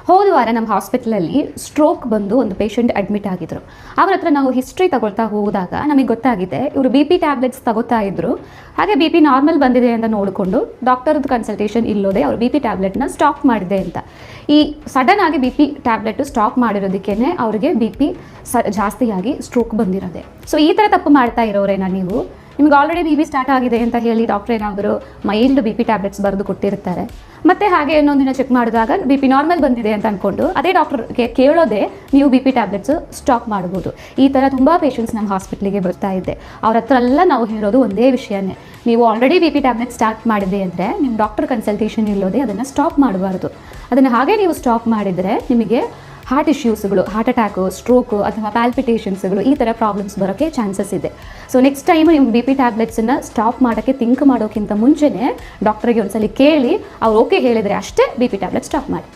ಹೋದ ವಾರ ನಮ್ಮ ಹಾಸ್ಪಿಟಲಲ್ಲಿ ಸ್ಟ್ರೋಕ್ ಬಂದು ಒಂದು ಪೇಷಂಟ್ ಅಡ್ಮಿಟ್ ಆಗಿದ್ರು. ಅವ್ರ ಹತ್ರ ನಾವು ಹಿಸ್ಟ್ರಿ ತಗೊಳ್ತಾ ಹೋದಾಗ ನಮಗೆ ಗೊತ್ತಾಗಿದೆ ಇವರು ಬಿ ಪಿ ಟ್ಯಾಬ್ಲೆಟ್ಸ್ ತಗೋತಾ ಇದ್ರು. ಹಾಗೆ ಬಿ ಪಿ ನಾರ್ಮಲ್ ಬಂದಿದೆ ಅಂತ ನೋಡಿಕೊಂಡು ಡಾಕ್ಟರ್ದು ಕನ್ಸಲ್ಟೇಷನ್ ಇಲ್ಲದೆ ಅವರು ಬಿ ಪಿ ಟ್ಯಾಬ್ಲೆಟ್ನ ಸ್ಟಾಪ್ ಮಾಡಿದೆ ಅಂತ. ಈ ಸಡನ್ ಆಗಿ ಬಿ ಪಿ ಟ್ಯಾಬ್ಲೆಟ್ ಸ್ಟಾಪ್ ಮಾಡಿರೋದಕ್ಕೇ ಅವರಿಗೆ ಬಿ ಪಿ ಜಾಸ್ತಿಯಾಗಿ ಸ್ಟ್ರೋಕ್ ಬಂದಿರೋದೆ. ಸೊ ಈ ಥರ ತಪ್ಪು ಮಾಡ್ತಾ ಇರೋರೇನಾ ನೀವು? ನಿಮ್ಗೆ ಆಲ್ರೆಡಿ ಬಿ ಪಿ ಸ್ಟಾರ್ಟ್ ಆಗಿದೆ ಅಂತ ಹೇಳಿ ಡಾಕ್ಟರ್ ಏನಾದರೂ ಮೈಲ್ಡ್ ಬಿ ಪಿ ಟ್ಯಾಬ್ಲೆಟ್ಸ್ ಬರೆದು ಕೊಟ್ಟಿರ್ತಾರೆ. ಮತ್ತು ಹಾಗೆ ಇನ್ನೊಂದಿನ ಚೆಕ್ ಮಾಡಿದಾಗ ಬಿ ಪಿ ನಾರ್ಮಲ್ ಬಂದಿದೆ ಅಂತ ಅಂದ್ಕೊಂಡು ಅದೇ ಡಾಕ್ಟರ್ಗೆ ಕೇಳೋದೆ ನೀವು ಬಿ ಪಿ ಟ್ಯಾಬ್ಲೆಟ್ಸ್ ಸ್ಟಾಪ್ ಮಾಡ್ಬೋದು. ಈ ಥರ ತುಂಬ ಪೇಷಂಟ್ಸ್ ನಮ್ಮ ಹಾಸ್ಪಿಟ್ಲಿಗೆ ಬರ್ತಾ ಇದೆ. ಅವ್ರ ಹತ್ರ ಎಲ್ಲ ನಾವು ಹೇಳೋದು ಒಂದೇ ವಿಷಯನೇ, ನೀವು already B P tablet start ಮಾಡಿದೆ ಅಂದರೆ ನಿಮ್ಮ ಡಾಕ್ಟರ್ ಕನ್ಸಲ್ಟೇಷನ್ ಇಲ್ಲೋದೆ ಅದನ್ನು ಸ್ಟಾಪ್ ಮಾಡಬಾರ್ದು. ಅದನ್ನು ಹಾಗೆ ನೀವು ಸ್ಟಾಪ್ ಮಾಡಿದರೆ ನಿಮಗೆ ಹಾರ್ಟ್ ಇಶ್ಯೂಸ್ಗಳು, ಹಾರ್ಟ್ ಅಟ್ಯಾಕು, ಸ್ಟ್ರೋಕು ಅಥವಾ ಪ್ಯಾಲ್ಪಿಟೇಷನ್ಸ್ಗಳು ಈ ಥರ ಪ್ರಾಬ್ಲಮ್ಸ್ ಬರೋಕ್ಕೆ ಚಾನ್ಸಸ್ ಇದೆ. ಸೊ ನೆಕ್ಸ್ಟ್ ಟೈಮ್ ನಿಮ್ಮ ಬಿ ಪಿ ಟ್ಯಾಬ್ಲೆಟ್ಸನ್ನು ಸ್ಟಾಪ್ ಮಾಡೋಕ್ಕೆ ಥಿಂಕ್ ಮಾಡೋಕ್ಕಿಂತ ಮುಂಚೆನೇ ಡಾಕ್ಟರ್ಗೆ ಒಂದ್ಸಲಿ ಕೇಳಿ ಅವ್ರು ಓಕೆ ಹೇಳಿದರೆ ಅಷ್ಟೇ ಬಿ ಪಿ ಟ್ಯಾಬ್ಲೆಟ್ ಸ್ಟಾಪ್ ಮಾಡಿ.